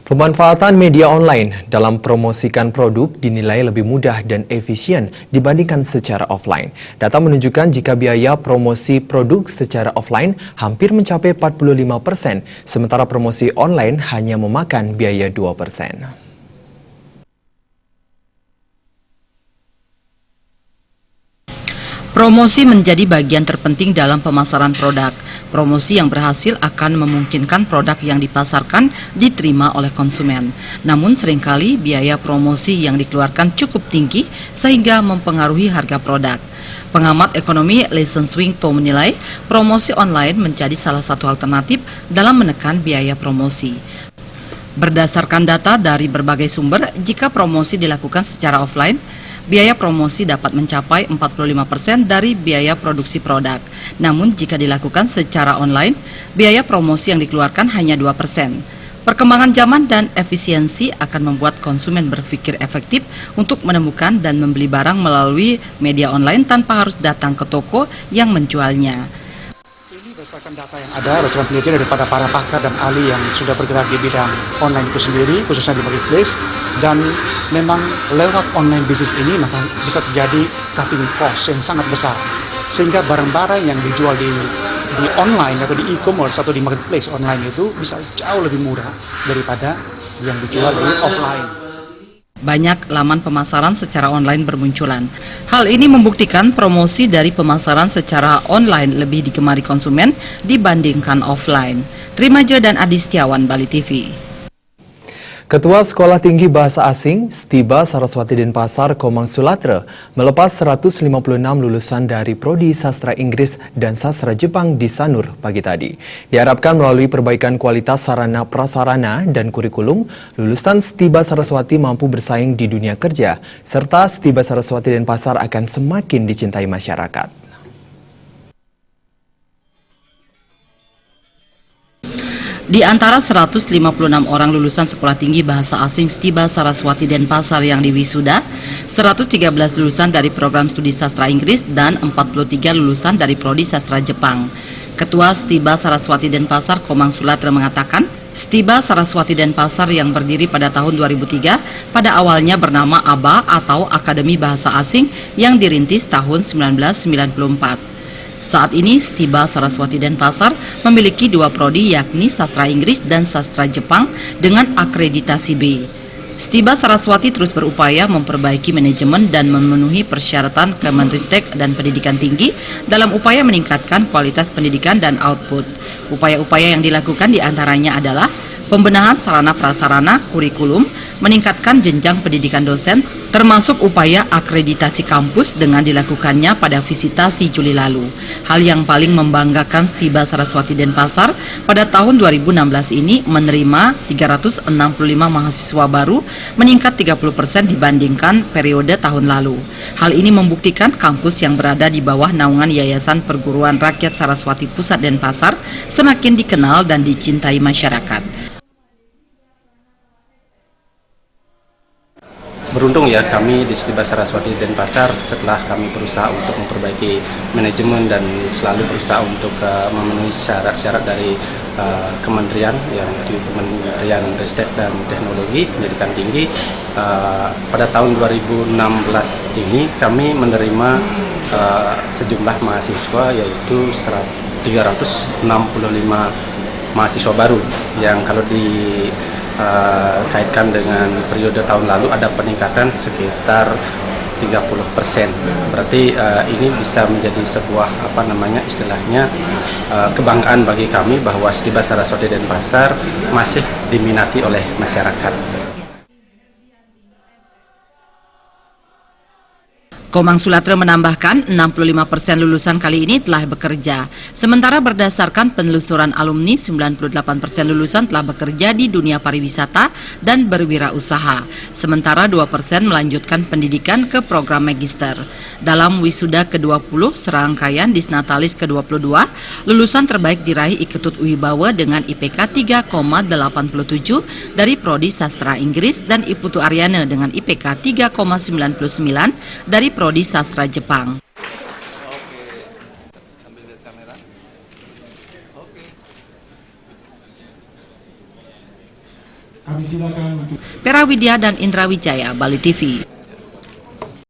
Pemanfaatan media online dalam promosikan produk dinilai lebih mudah dan efisien dibandingkan secara offline. Data menunjukkan jika biaya promosi produk secara offline hampir mencapai 45%, sementara promosi online hanya memakan biaya 2%. Promosi menjadi bagian terpenting dalam pemasaran produk. Promosi yang berhasil akan memungkinkan produk yang dipasarkan diterima oleh konsumen. Namun seringkali biaya promosi yang dikeluarkan cukup tinggi sehingga mempengaruhi harga produk. Pengamat ekonomi Listen Swingto menilai promosi online menjadi salah satu alternatif dalam menekan biaya promosi. Berdasarkan data dari berbagai sumber, jika promosi dilakukan secara offline, biaya promosi dapat mencapai 45% dari biaya produksi produk. Namun jika dilakukan secara online, biaya promosi yang dikeluarkan hanya 2%. Perkembangan zaman dan efisiensi akan membuat konsumen berpikir efektif untuk menemukan dan membeli barang melalui media online tanpa harus datang ke toko yang menjualnya. Berdasarkan data yang ada, berdasarkan penelitian daripada para pakar dan ahli yang sudah bergerak di bidang online itu sendiri, khususnya di marketplace, dan memang lewat online bisnis ini maka bisa terjadi cutting cost yang sangat besar, sehingga barang-barang yang dijual di online atau di e-commerce atau di marketplace online itu bisa jauh lebih murah daripada yang dijual di offline. Banyak laman pemasaran secara online bermunculan. Hal ini membuktikan promosi dari pemasaran secara online lebih digemari konsumen dibandingkan offline. Trimajo dan Adi Setiawan, Bali TV. Ketua Sekolah Tinggi Bahasa Asing, Stiba Saraswati Denpasar, Komang Sulatra, melepas 156 lulusan dari Prodi Sastra Inggris dan Sastra Jepang di Sanur pagi tadi. Diharapkan melalui perbaikan kualitas sarana prasarana dan kurikulum, lulusan Stiba Saraswati mampu bersaing di dunia kerja, serta Stiba Saraswati Denpasar akan semakin dicintai masyarakat. Di antara 156 orang lulusan Sekolah Tinggi Bahasa Asing Stiba Saraswati Denpasar yang diwisuda, 113 lulusan dari program studi sastra Inggris dan 43 lulusan dari prodi sastra Jepang. Ketua Stiba Saraswati Denpasar Komang Sulatra mengatakan, Stiba Saraswati Denpasar yang berdiri pada tahun 2003 pada awalnya bernama ABA atau Akademi Bahasa Asing yang dirintis tahun 1994. Saat ini Stiba Saraswati Denpasar memiliki dua prodi yakni Sastra Inggris dan Sastra Jepang dengan akreditasi B. Stiba Saraswati terus berupaya memperbaiki manajemen dan memenuhi persyaratan Kemenristek dan Pendidikan Tinggi dalam upaya meningkatkan kualitas pendidikan dan output. Upaya-upaya yang dilakukan diantaranya adalah pembenahan sarana prasarana kurikulum, meningkatkan jenjang pendidikan dosen, termasuk upaya akreditasi kampus dengan dilakukannya pada visitasi Juli lalu. Hal yang paling membanggakan Stiba Saraswati Denpasar pada tahun 2016 ini menerima 365 mahasiswa baru, meningkat 30% dibandingkan periode tahun lalu. Hal ini membuktikan kampus yang berada di bawah naungan Yayasan Perguruan Rakyat Saraswati Pusat Denpasar semakin dikenal dan dicintai masyarakat. Beruntung ya kami di Stiba Saraswati Denpasar setelah kami berusaha untuk memperbaiki manajemen dan selalu berusaha untuk memenuhi syarat-syarat dari kementerian yang di Kementerian Ristek dan Teknologi Pendidikan Tinggi. Pada tahun 2016 ini kami menerima sejumlah mahasiswa yaitu 365 mahasiswa baru yang kalau kaitkan dengan periode tahun lalu ada peningkatan sekitar 30%. Berarti ini bisa menjadi sebuah istilahnya kebanggaan bagi kami bahwa Stiba Saraswati Denpasar masih diminati oleh masyarakat. Komang Sulatra menambahkan 65% lulusan kali ini telah bekerja. Sementara berdasarkan penelusuran alumni, 98% lulusan telah bekerja di dunia pariwisata dan berwirausaha. Sementara 2% melanjutkan pendidikan ke program magister. Dalam wisuda ke-20 serangkaian Disnatalis ke-22, lulusan terbaik diraih Iketut Wibawa dengan IPK 3,87 dari Prodi Sastra Inggris dan Iputu Aryana dengan IPK 3,99 dari Prodi Sastra Jepang. Kami silakan untuk Pera Widya dan Indra Wijaya, Bali TV.